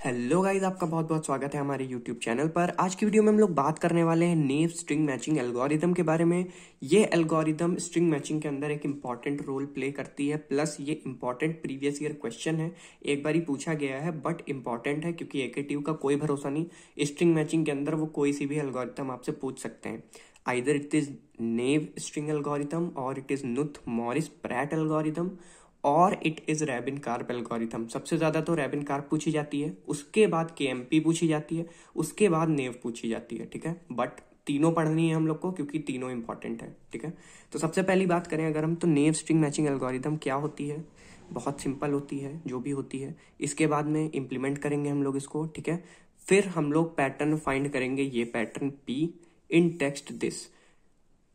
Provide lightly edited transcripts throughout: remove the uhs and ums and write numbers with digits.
Hello guys, आपका बहुत बहुत स्वागत है हमारे यूट्यूब चैनल पर। आज की वीडियो में हम लोग बात करने वाले हैं नेव स्ट्रिंग मैचिंग एल्गोरिदम के बारे में। ये एल्गोरिदम स्ट्रिंग मैचिंग के अंदर एक इंपॉर्टेंट रोल प्ले करती है, प्लस ये इंपॉर्टेंट प्रीवियस ईयर क्वेश्चन है। एक बार ही पूछा गया है बट इंपॉर्टेंट है क्योंकि एकेटीयू का कोई भरोसा नहीं। स्ट्रिंग मैचिंग के अंदर वो कोई सी भी एल्गोरिदम आपसे पूछ सकते हैं। Either it is naive string algorithm और it is Knuth Morris Pratt algorithm और it is Rabin Karp algorithm. सबसे ज्यादा तो रैबिन कार्प पूछी जाती है, उसके बाद केएमपी पूछी जाती है, उसके बाद नेव पूछी जाती है। ठीक है, बट तीनों पढ़नी है हम लोग को क्योंकि तीनों इंपॉर्टेंट है। ठीक है, तो सबसे पहली बात करें अगर हम, तो नेव स्ट्रिंग मैचिंग एल्गोरिथम क्या होती है। बहुत सिंपल होती है जो भी होती है। इसके बाद में इंप्लीमेंट करेंगे हम लोग इसको। ठीक है, फिर हम लोग पैटर्न फाइंड करेंगे, ये pattern P in text this.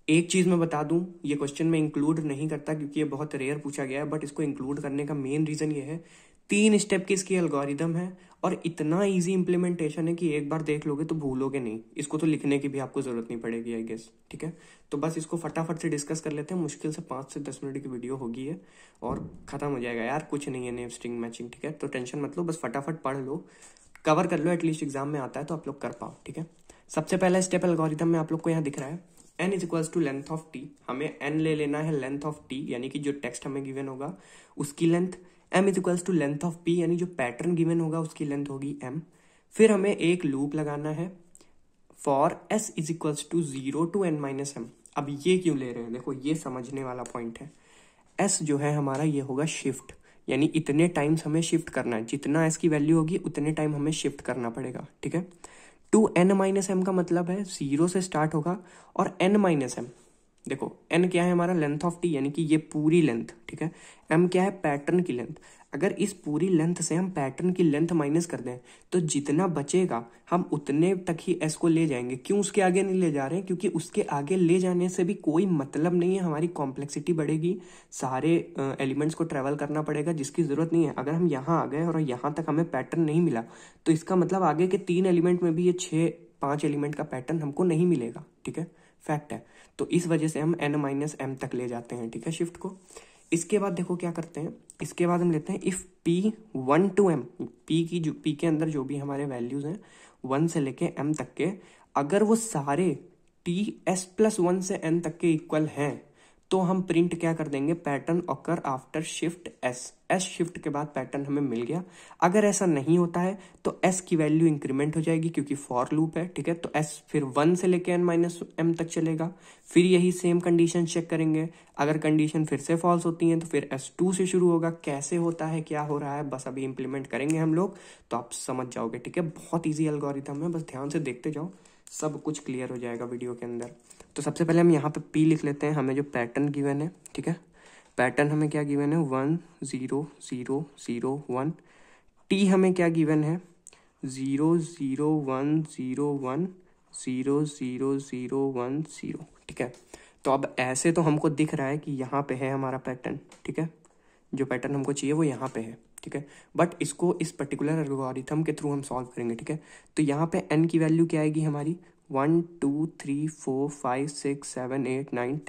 एक चीज मैं बता दूं, ये क्वेश्चन में इंक्लूड नहीं करता क्योंकि ये बहुत रेयर पूछा गया है, बट इसको इंक्लूड करने का मेन रीजन ये है, 3 स्टेप की इसकी एल्गोरिदम है और इतना इजी इंप्लीमेंटेशन है कि एक बार देख लोगे तो भूलोगे नहीं। इसको तो लिखने की भी आपको जरूरत नहीं पड़ेगी आई गेस। ठीक है, तो बस इसको फटाफट से डिस्कस कर लेते हैं। मुश्किल से 5 से 10 मिनट की वीडियो होगी है और खत्म हो जाएगा यार। कुछ नहीं है नेव स्ट्रिंग मैचिंग। ठीक है, तो टेंशन मत लो, बस फटाफट पढ़ लो, कवर कर लो, एटलीस्ट एग्जाम में आता है तो आप लोग कर पाओ। ठीक है, सबसे पहला स्टेप एल्गोरिथम में आप लोग को यहाँ दिख रहा है n is equals to length of t। हमें n ले लेना है लेंथ ऑफ t, यानी कि जो टेक्स्ट हमें गिवन होगा उसकी length. m is equals to length of p, यानी जो पैटर्न गिवन होगा उसकी लेंथ होगी m। फिर हमें एक लूप लगाना है for s is equals to 0 to n minus m। अब ये क्यों ले रहे हैं, देखो ये समझने वाला पॉइंट है। s जो है हमारा ये होगा शिफ्ट, यानी इतने टाइम्स हमें शिफ्ट करना है, जितना s की वैल्यू होगी उतने टाइम हमें शिफ्ट करना पड़ेगा। ठीक है, टू n माइनस एम का मतलब है 0 से स्टार्ट होगा और n माइनस एम, देखो n क्या है हमारा लेंथ ऑफ t, यानी कि ये पूरी लेंथ। ठीक है, m क्या है पैटर्न की लेंथ। अगर इस पूरी लेंथ से हम पैटर्न की लेंथ माइनस कर दें तो जितना बचेगा हम उतने तक ही s को ले जाएंगे। क्यों उसके आगे नहीं ले जा रहे हैं, क्योंकि उसके आगे ले जाने से भी कोई मतलब नहीं है, हमारी कॉम्प्लेक्सिटी बढ़ेगी, सारे एलिमेंट्स को ट्रेवल करना पड़ेगा जिसकी जरूरत नहीं है। अगर हम यहाँ आ गए और यहाँ तक हमें पैटर्न नहीं मिला तो इसका मतलब आगे के 3 एलिमेंट में भी ये 5 एलिमेंट का पैटर्न हमको नहीं मिलेगा। ठीक है, फैक्ट है। तो इस वजह से हम n माइनस एम तक ले जाते हैं। ठीक है, शिफ्ट को। इसके बाद देखो क्या करते हैं, इसके बाद हम लेते हैं if p 1 to m, p के अंदर जो भी हमारे वैल्यूज हैं 1 से लेके m तक के, अगर वो सारे t s प्लस 1 से n तक के इक्वल हैं तो हम प्रिंट क्या कर देंगे, pattern occur after shift s shift के बाद पैटर्न हमें मिल गया। अगर ऐसा नहीं होता है तो s की वैल्यू इंक्रीमेंट हो जाएगी क्योंकि फॉर लूप है। ठीक है, तो s फिर 1 से लेके n माइनस m तक चलेगा। फिर यही सेम कंडीशन चेक करेंगे, अगर कंडीशन फिर से फॉल्स होती है तो फिर s2 से शुरू होगा। कैसे होता है, क्या हो रहा है, बस अभी इंप्लीमेंट करेंगे हम लोग तो आप समझ जाओगे। ठीक है, बहुत ईजी एल्गोरिथम है, बस ध्यान से देखते जाओ, सब कुछ क्लियर हो जाएगा वीडियो के अंदर। तो सबसे पहले हम यहाँ पे p लिख लेते हैं, हमें जो पैटर्न गिवन है। ठीक है, पैटर्न हमें क्या गिवन है 1 0 0 0 1। t हमें क्या गिवन है 0 0 1 0 1 0 0 0 1 0। ठीक है, तो अब ऐसे तो हमको दिख रहा है कि यहाँ पे है हमारा पैटर्न। ठीक है, जो पैटर्न हमको चाहिए वो यहाँ पे है। ठीक है, बट इसको इस पर्टिकुलर एल्गोरिथम के थ्रू हम सॉल्व करेंगे। ठीक है, तो यहाँ पे n की वैल्यू क्या आएगी हमारी 1 2 3 4 5 6 7 8 9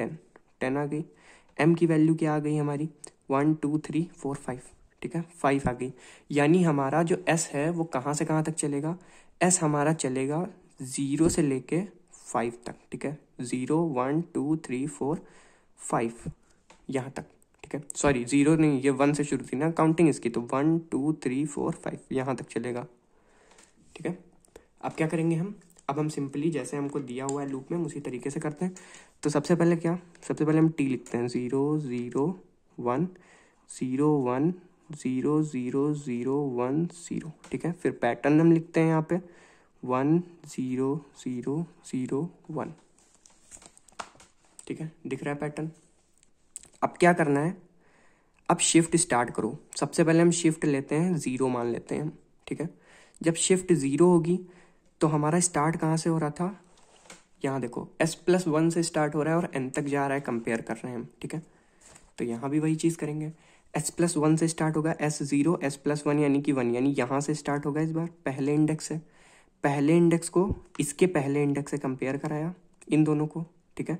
10 आ गई। m की वैल्यू क्या आ गई हमारी 1 2 3 4 5। ठीक है, 5 आ गई। यानी हमारा जो s है वो कहाँ से कहाँ तक चलेगा, s हमारा चलेगा 0 से लेके 5 तक। ठीक है, 0 1 2 3 4 5 यहाँ तक। ठीक है, सॉरी 0 नहीं, ये 1 से शुरू थी ना काउंटिंग इसकी, तो 1 2 3 4 5 यहाँ तक चलेगा। ठीक है, अब क्या करेंगे हम, अब हम सिंपली जैसे हमको दिया हुआ है लूप में उसी तरीके से करते हैं। तो सबसे पहले क्या, सबसे पहले हम t लिखते हैं 0 0 1 0 1 0 0 0 1 0। ठीक है, फिर पैटर्न हम लिखते हैं यहाँ पे 1 0 0 0 1। ठीक है, दिख रहा है पैटर्न। अब क्या करना है, अब शिफ्ट स्टार्ट करो। सबसे पहले हम शिफ्ट लेते हैं 0 मान लेते हैं। ठीक है, जब शिफ्ट 0 होगी तो हमारा स्टार्ट कहाँ से हो रहा था, यहाँ देखो s प्लस 1 से स्टार्ट हो रहा है और n तक जा रहा है, कंपेयर कर रहे हैं हम। ठीक है, तो यहाँ भी वही चीज़ करेंगे, s प्लस 1 से स्टार्ट होगा s0 s प्लस 1 यानी कि 1, यानी यहाँ से स्टार्ट होगा इस बार पहले इंडेक्स से। पहले इंडेक्स को इसके पहले इंडेक्स से कंपेयर कराया इन दोनों को। ठीक है,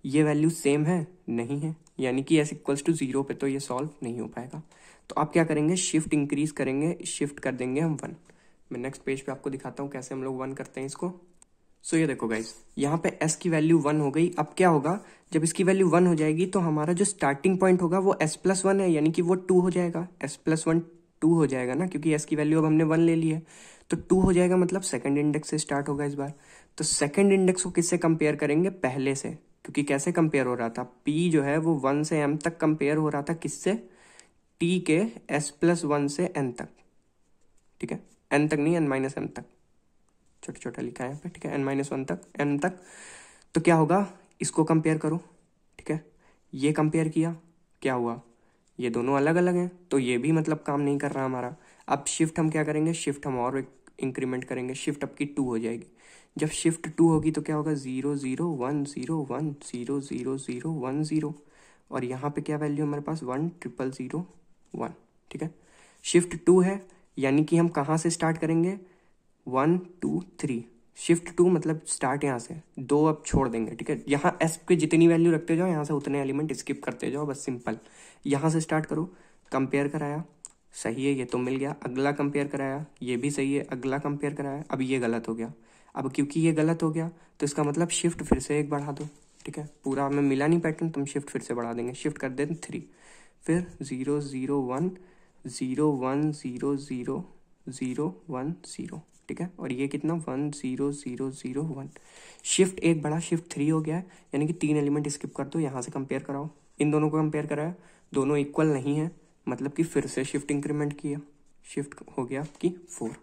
ये वैल्यू सेम है नहीं है, यानी कि s इक्वल्स टू 0 पे तो ये सॉल्व नहीं हो पाएगा। तो आप क्या करेंगे, शिफ्ट इंक्रीज करेंगे, शिफ्ट कर देंगे हम 1। मैं नेक्स्ट पेज पे आपको दिखाता हूँ कैसे हम लोग 1 करते हैं इसको। सो ये देखो गाइस, यहाँ पे s की वैल्यू 1 हो गई। अब क्या होगा, जब इसकी वैल्यू 1 हो जाएगी तो हमारा जो स्टार्टिंग पॉइंट होगा वो s+1 है, यानी कि वो 2 हो जाएगा। s+1 2 हो जाएगा ना, क्योंकि s की वैल्यू अब हमने 1 ले ली है, तो 2 हो जाएगा, मतलब सेकंड इंडेक्स से स्टार्ट होगा इस बार। तो सेकंड इंडेक्स को किससे कंपेयर करेंगे, पहले से, क्योंकि कैसे कंपेयर हो रहा था, p जो है वो 1 से m तक कंपेयर हो रहा था, किससे, t के s+1 से n तक, ठीक है, n तक नहीं, n-m तक, छोटा छोटा लिखा है यहाँ पे, ठीक है, n-1 तक, n तक। तो क्या होगा, इसको कंपेयर करो, ठीक है, ये कंपेयर किया, क्या हुआ, ये दोनों अलग अलग हैं, तो ये भी मतलब काम नहीं कर रहा हमारा। अब शिफ्ट हम क्या करेंगे, शिफ्ट हम और इंक्रीमेंट करेंगे, शिफ्ट अब की 2 हो जाएगी। जब शिफ्ट 2 होगी तो क्या होगा, 0 0 1 0 1 0 0 0 1 0, और यहाँ पे क्या वैल्यू हमारे पास 1 0 0 0 1, ठीक है। शिफ्ट 2 है, यानी कि हम कहाँ से स्टार्ट करेंगे, 1 2 3, शिफ्ट 2 मतलब स्टार्ट यहाँ से, 2 अब छोड़ देंगे, ठीक है। यहाँ एस पे जितनी वैल्यू रखते जाओ, यहाँ से उतने एलिमेंट स्किप करते जाओ, बस सिंपल। यहाँ से स्टार्ट करो, कंपेयर कराया, सही है, ये तो मिल गया। अगला कंपेयर कराया, ये भी सही है, अगला कंपेयर कराया, अब ये गलत हो गया। अब क्योंकि ये गलत हो गया तो इसका मतलब शिफ्ट फिर से 1 बढ़ा दो, ठीक है। पूरा हमें मिला नहीं पैटर्न, तुम शिफ्ट फिर से बढ़ा देंगे, शिफ्ट कर दें 3, फिर 0 0 1 0 1 0 0 0 1 0, ठीक है। और ये कितना 1 0 0 0 1, शिफ्ट 1 बढ़ा, शिफ्ट 3 हो गया है, यानी कि 3 एलिमेंट स्किप कर दो, यहाँ से कंपेयर कराओ, इन दोनों को कंपेयर कराया, दोनों इक्वल नहीं है, मतलब कि फिर से शिफ्ट इंक्रीमेंट किया, शिफ्ट हो गया कि 4।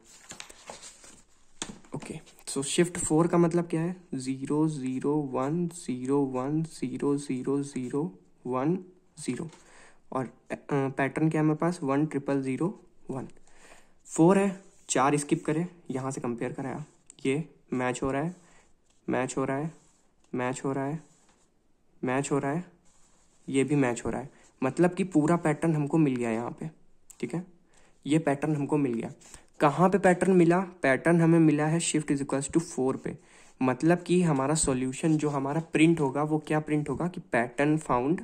ओके, सो शिफ्ट 4 का मतलब क्या है, 0 0 1 0 1 0 0 0 1 0, और पैटर्न क्या है हमारे पास, 1 0 0 1। 4 है, 4 स्किप करें, यहाँ से कंपेयर कराया, ये मैच हो रहा है, मैच हो रहा है, मैच हो रहा है, मैच हो रहा है, ये भी मैच हो रहा है, मतलब कि पूरा पैटर्न हमको मिल गया यहाँ पे, ठीक है। ये पैटर्न हमको मिल गया। कहाँ पे पैटर्न मिला, पैटर्न हमें मिला है शिफ्ट इज इक्वल्स टू 4 पे, मतलब कि हमारा सॉल्यूशन जो हमारा प्रिंट होगा वो क्या प्रिंट होगा कि pattern found,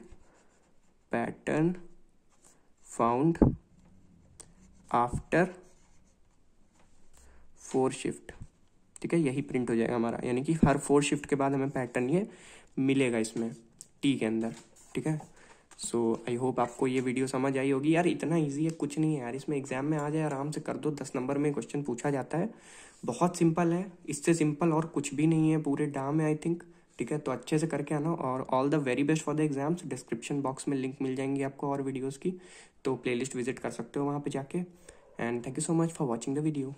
pattern found after 4 shift, ठीक है, यही प्रिंट हो जाएगा हमारा, यानी कि हर 4 शिफ्ट के बाद हमें पैटर्न ये मिलेगा इसमें टी के अंदर, ठीक है। सो आई होप आपको ये वीडियो समझ आई होगी। यार इतना इजी है, कुछ नहीं है यार, इसमें एग्जाम में आ जाए, आराम से कर दो, 10 नंबर में क्वेश्चन पूछा जाता है, बहुत सिंपल है, इससे सिंपल और कुछ भी नहीं है पूरे डा में आई थिंक, ठीक है। तो अच्छे से करके आना, और all the very best for the exams. Description box में लिंक मिल जाएंगी आपको और वीडियोज़ की, तो प्लेलिस्ट विजिट कर सकते हो वहाँ पर जाके। And thank you so much for watching the video.